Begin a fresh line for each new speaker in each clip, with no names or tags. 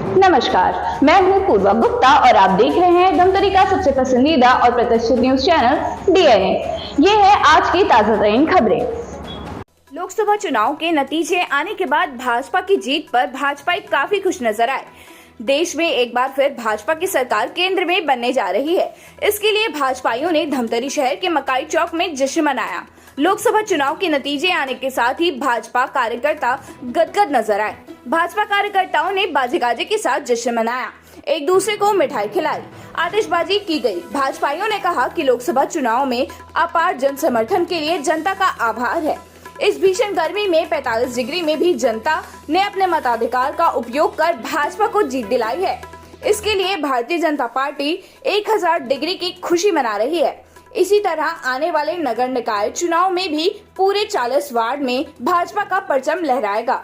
नमस्कार, मैं हूं पूर्वा गुप्ता और आप देख रहे हैं धमतरी का सबसे पसंदीदा और प्रतिष्ठित न्यूज चैनल डीएनए। ये है आज की ताजा तरीन खबरें।
लोकसभा चुनाव के नतीजे आने के बाद भाजपा की जीत पर भाजपाई काफी खुश नजर आए। देश में एक बार फिर भाजपा की सरकार केंद्र में बनने जा रही है। इसके लिए भाजपाइयों ने धमतरी शहर के मकाई चौक में जश्न मनाया। लोकसभा चुनाव के नतीजे आने के साथ ही भाजपा कार्यकर्ता गदगद नजर आए। भाजपा कार्यकर्ताओं ने बाजे गाजे के साथ जश्न मनाया, एक दूसरे को मिठाई खिलाई, आतिशबाजी की गई। भाजपाइयों ने कहा कि लोकसभा चुनाव में अपार जन समर्थन के लिए जनता का आभार है। इस भीषण गर्मी में 45 डिग्री में भी जनता ने अपने मताधिकार का उपयोग कर भाजपा को जीत दिलाई है। इसके लिए भारतीय जनता पार्टी 1000 डिग्री की खुशी मना रही है। इसी तरह आने वाले नगर निकाय चुनाव में भी पूरे 40 वार्ड में भाजपा का परचम लहराएगा।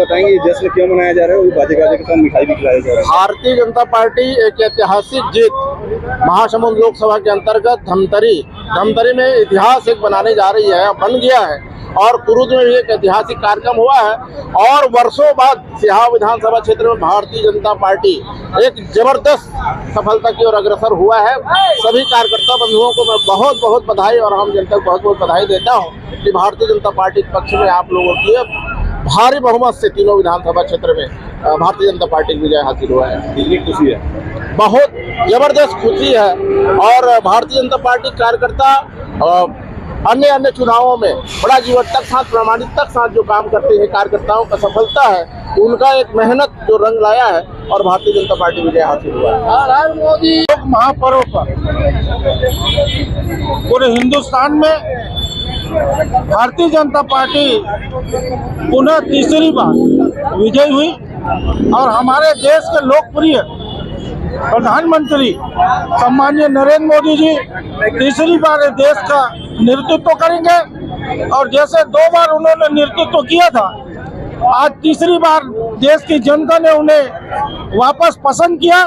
बताएंगे ये जश्न क्यों मनाया जा रहा है और बाजे गाजे के साथ मिठाई भी खिलाया जा रहा है?
भारतीय जनता पार्टी एक ऐतिहासिक जीत महासमुंद लोकसभा के अंतर्गत धमतरी में इतिहास एक बनाने जा रही है, बन गया है। और कुरुद में भी एक ऐतिहासिक कार्यक्रम हुआ है और वर्षों बाद सिहाव विधानसभा क्षेत्र में भारतीय जनता पार्टी एक जबरदस्त सफलता की ओर अग्रसर हुआ है। सभी कार्यकर्ता बंधुओं को मैं बहुत बहुत बधाई और आम जनता को बहुत बहुत बधाई देता हूं कि भारतीय जनता पार्टी के पक्ष में आप लोगों की भारी बहुमत से तीनों विधानसभा क्षेत्र में भारतीय जनता पार्टी की विजय हासिल हुआ है।
कितनी खुशी है?
बहुत जबरदस्त खुशी है। और भारतीय जनता पार्टी कार्यकर्ता अन्य चुनावों में बड़ा जीवटक साथ प्रामाणिकता के साथ जो काम करते हैं कार्यकर्ताओं का सफलता है, उनका एक मेहनत जो रंग लाया है और भारतीय जनता पार्टी विजय हासिल हुआ है। हर मोदी महापर्व पर पूरे हिंदुस्तान में भारतीय जनता पार्टी पुनः तीसरी बार विजयी हुई और हमारे देश के लोकप्रिय प्रधानमंत्री सम्माननीय नरेंद्र मोदी जी तीसरी बार देश का नेतृत्व करेंगे। और जैसे 2 बार उन्होंने नेतृत्व किया था, आज तीसरी बार देश की जनता ने उन्हें वापस पसंद किया।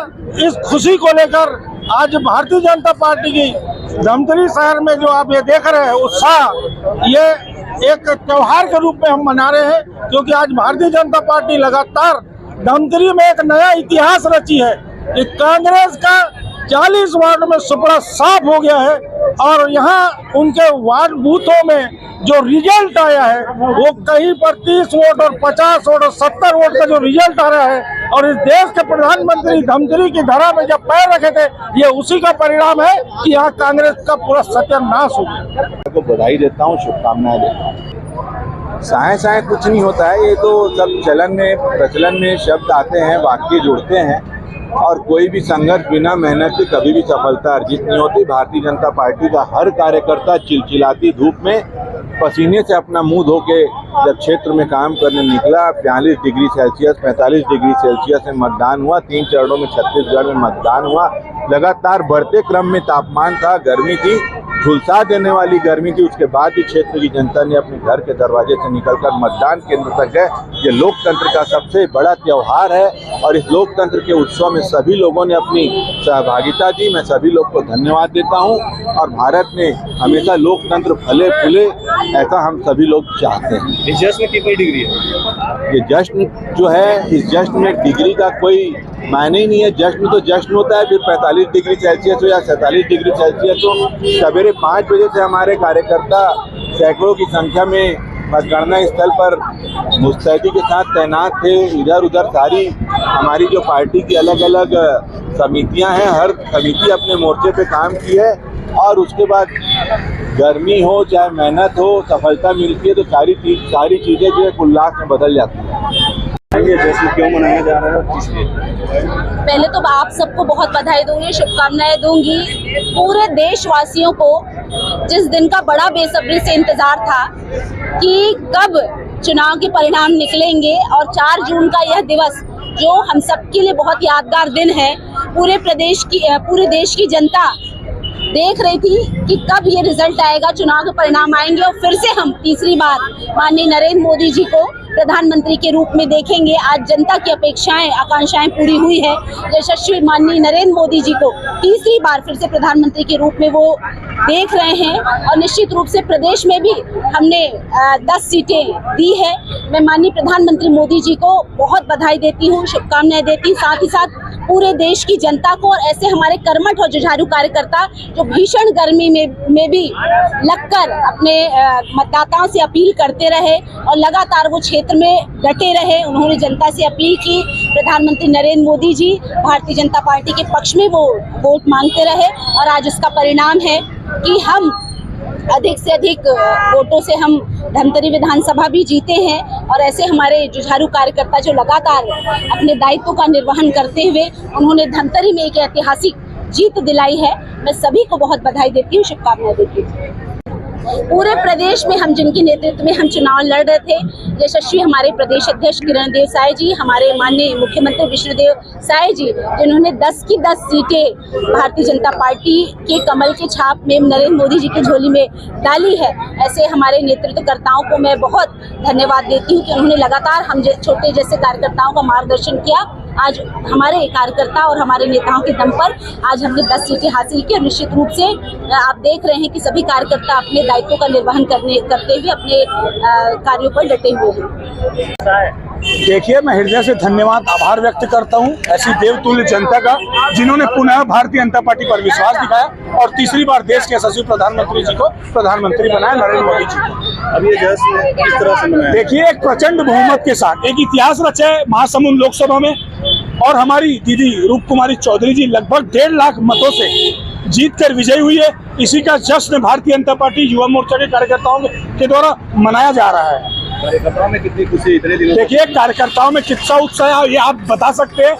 इस खुशी को लेकर आज भारतीय जनता पार्टी की धमतरी शहर में जो आप ये देख रहे हैं उत्साह, ये एक त्योहार के रूप में हम मना रहे हैं, क्योंकि आज भारतीय जनता पार्टी लगातार धमतरी में एक नया इतिहास रची है कि कांग्रेस का 40 वार्ड में सुपड़ा साफ हो गया है और यहाँ उनके वार्ड बूथों में जो रिजल्ट आया है वो कहीं पर 30 वोट और 50 वोट और 70 वोट का जो रिजल्ट आ रहा है। और इस देश के प्रधानमंत्री धमतरी की धरा में जब पैर रखे थे, ये उसी का परिणाम है कि यहाँ कांग्रेस का पूरा सत्यानाश हो गया।
आपको बधाई देता हूँ, शुभकामनाएं देता हूँ। साए कुछ नहीं होता है, ये तो सब प्रचलन में शब्द आते हैं, वाक्य जुड़ते हैं और कोई भी संघर्ष बिना मेहनत के कभी भी सफलता अर्जित नहीं होती। भारतीय जनता पार्टी का हर कार्यकर्ता चिलचिलाती धूप में पसीने से अपना मुंह धो के जब क्षेत्र में काम करने निकला, 42 डिग्री सेल्सियस 45 डिग्री सेल्सियस में मतदान हुआ। 3 चरणों में छत्तीसगढ़ में मतदान हुआ। लगातार बढ़ते क्रम में तापमान था, गर्मी थी, झुलसा देने वाली गर्मी थी। उसके बाद भी क्षेत्र की जनता ने अपने घर के दरवाजे से निकलकर मतदान केंद्र तक गए। ये लोकतंत्र का सबसे बड़ा त्योहार है और इस लोकतंत्र के उत्सव में सभी लोगों ने अपनी सहभागिता दी। मैं सभी लोग को धन्यवाद देता हूं और भारत में हमेशा लोकतंत्र फले फूले, ऐसा हम सभी लोग चाहते हैं। इस जश्न की कोई डिग्री है?
ये जश्न जो है, इस जश्न में डिग्री का कोई मायने ही नहीं है। जश्न तो जश्न होता है, फिर 45 डिग्री सेल्सियस हो या 47 डिग्री सेल्सियस हो। सवेरे 5 बजे से हमारे कार्यकर्ता सैकड़ों की संख्या में मतगणना स्थल पर मुस्तैदी के साथ तैनात थे। इधर उधर सारी हमारी जो पार्टी की अलग अलग समितियां हैं, हर समिति अपने मोर्चे पे काम की है और उसके बाद गर्मी हो चाहे मेहनत हो, सफलता मिलती है तो सारी चीज़ें जो है उल्लास में बदल जाती हैं।
ये जश्न क्यों मनाया जा रहा है?
पहले तो आप सबको बहुत बधाई दूंगी, शुभकामनाएं दूंगी। पूरे देशवासियों को जिस दिन का बड़ा बेसब्री से इंतजार था कि कब चुनाव के परिणाम निकलेंगे और 4 जून का यह दिवस जो हम सबके लिए बहुत यादगार दिन है, पूरे देश की जनता देख रही थी कि कब ये रिजल्ट आएगा, चुनाव के परिणाम आएंगे और फिर से हम तीसरी बार माननीय नरेंद्र मोदी जी को प्रधानमंत्री के रूप में देखेंगे। आज जनता की अपेक्षाएं आकांक्षाएं पूरी हुई है। यशस्वी माननीय नरेंद्र मोदी जी को तीसरी बार फिर से प्रधानमंत्री के रूप में वो देख रहे हैं और निश्चित रूप से प्रदेश में भी हमने 10 सीटें दी है। मैं माननीय प्रधानमंत्री मोदी जी को बहुत बधाई देती हूँ, शुभकामनाएं देती हूँ, साथ ही साथ पूरे देश की जनता को और ऐसे हमारे कर्मठ और जुझारू कार्यकर्ता जो भीषण गर्मी में भी लगकर अपने मतदाताओं से अपील करते रहे और लगातार वो क्षेत्र में डटे रहे। उन्होंने जनता से अपील की, प्रधानमंत्री नरेंद्र मोदी जी भारतीय जनता पार्टी के पक्ष में वो वोट मांगते रहे और आज उसका परिणाम है कि हम अधिक से अधिक वोटों से हम धमतरी विधानसभा भी जीते हैं और ऐसे हमारे जुझारू कार्यकर्ता जो लगातार अपने दायित्व का निर्वहन करते हुए उन्होंने धमतरी में एक ऐतिहासिक जीत दिलाई है। मैं सभी को बहुत बधाई देती हूँ, शुभकामनाएं देती हूँ। पूरे प्रदेश में हम जिनके नेतृत्व में हम चुनाव लड़ रहे थे, यशस्वी हमारे प्रदेश अध्यक्ष किरण देव साय जी, हमारे माननीय मुख्यमंत्री विष्णुदेव साय जी, जिन्होंने 10 की 10 सीटें भारतीय जनता पार्टी के कमल के छाप में नरेंद्र मोदी जी की झोली में डाली है। ऐसे हमारे नेतृत्वकर्ताओं को मैं बहुत धन्यवाद देती हूँ कि उन्होंने लगातार हम छोटे जैसे कार्यकर्ताओं का मार्गदर्शन किया। आज हमारे कार्यकर्ता और हमारे नेताओं के दम पर आज हमने 10 सीटें हासिल की और निश्चित रूप से आप देख रहे हैं कि सभी कार्यकर्ता अपने दायित्वों का निर्वहन करते हुए अपने कार्यों पर डटे हुए हैं।
देखिए, मैं हृदय से धन्यवाद आभार व्यक्त करता हूं ऐसी देवतुल्य जनता का, जिन्होंने पुनः भारतीय जनता पार्टी पर विश्वास दिखाया और तीसरी बार देश के यशस्वी प्रधानमंत्री जी को प्रधानमंत्री बनाया, नरेंद्र मोदी जी को।
अब ये जश्न किस तरह से मनाया?
देखिए, एक प्रचंड बहुमत के साथ एक इतिहास रचा है महासमुंद लोकसभा में, और हमारी दीदी रूप कुमारी चौधरी जी लगभग 1.5 लाख मतों से जीत कर विजयी हुई है। इसी का जश्न भारतीय जनता पार्टी युवा मोर्चा के कार्यकर्ताओं के द्वारा मनाया जा रहा है।
कार्यकर्ताओं में कितनी खुशी इतने दिनों?
देखिए, कार्यकर्ताओं में कितना उत्साह है ये आप बता सकते हैं,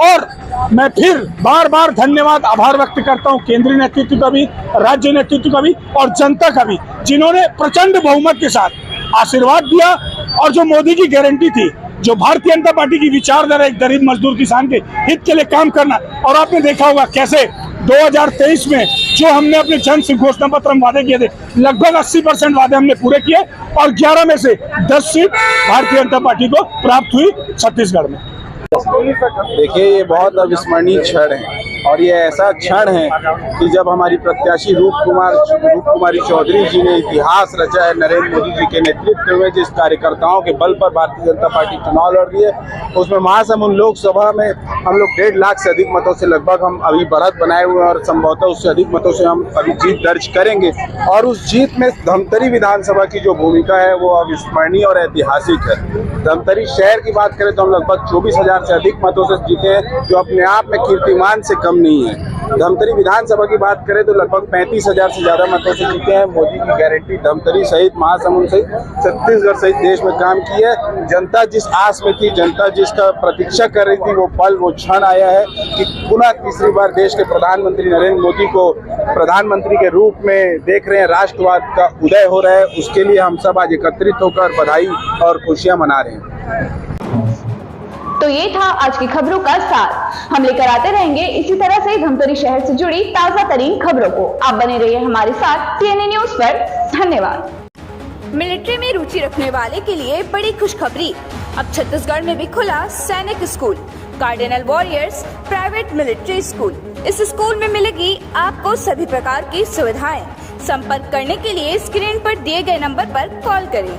और मैं फिर बार बार धन्यवाद आभार व्यक्त करता हूं केंद्रीय नेतृत्व का भी, राज्य नेतृत्व का भी और जनता का भी, जिन्होंने प्रचंड बहुमत के साथ आशीर्वाद दिया। और जो मोदी की गारंटी थी, जो भारतीय जनता पार्टी की विचारधारा, एक गरीब मजदूर किसान के हित के लिए काम करना, और आपने देखा होगा कैसे 2023 में जो हमने अपने जन घोषणा पत्र में वादे किए थे, लगभग 80% वादे हमने पूरे किए और 11 में से 10 सीट भारतीय जनता पार्टी को प्राप्त हुई छत्तीसगढ़ में।
देखिए, ये बहुत अविस्मरणीय क्षण है, और ये ऐसा क्षण है कि जब हमारी प्रत्याशी रूप कुमारी चौधरी जी ने इतिहास रचा है नरेंद्र मोदी जी के नेतृत्व में, जिस कार्यकर्ताओं के बल पर भारतीय जनता पार्टी चुनाव लड़ रही है, उसमें महासमुंद लोकसभा में हम लोग 1.5 लाख से अधिक मतों से लगभग हम अभी बढ़त बनाए हुए हैं, और संभवतः उससे अधिक मतों से हम अभी जीत दर्ज करेंगे। और उस जीत में धमतरी विधानसभा की जो भूमिका है वो अविस्मरणीय और ऐतिहासिक है। धमतरी शहर की बात करें तो हम लगभग 24,000 से अधिक मतों से जीते हैं, जो अपने आप में कीर्तिमान से कम नहीं है। धमतरी विधानसभा की बात करें तो लगभग 35,000 से ज्यादा मतों से जीते हैं। मोदी की गारंटी धमतरी सहित, महासमुंद सहित, छत्तीसगढ़ सहित देश में काम की है। जनता जिस आस में थी, जनता जिसका प्रतीक्षा कर रही थी, वो पल, वो क्षण आया है कि पुनः तीसरी बार देश के प्रधानमंत्री नरेंद्र मोदी को प्रधानमंत्री के रूप में देख रहे हैं। राष्ट्रवाद का उदय हो रहा है, उसके लिए हम सब आज एकत्रित होकर बधाई और खुशियां मना रहे हैं।
तो ये था आज की खबरों का सार। हम लेकर आते रहेंगे इसी तरह से धमतरी शहर से जुड़ी ताजा तरीन खबरों को। आप बने रहिए हमारे साथ टीएनए न्यूज पर। धन्यवाद।
मिलिट्री में रुचि रखने वाले के लिए बड़ी खुशखबरी, अब छत्तीसगढ़ में भी खुला सैनिक school, cardinal warriors private military school. इस स्कूल में मिलेगी आपको सभी प्रकार की सुविधाएं। संपर्क करने के लिए स्क्रीन पर दिए गए नंबर पर कॉल करें।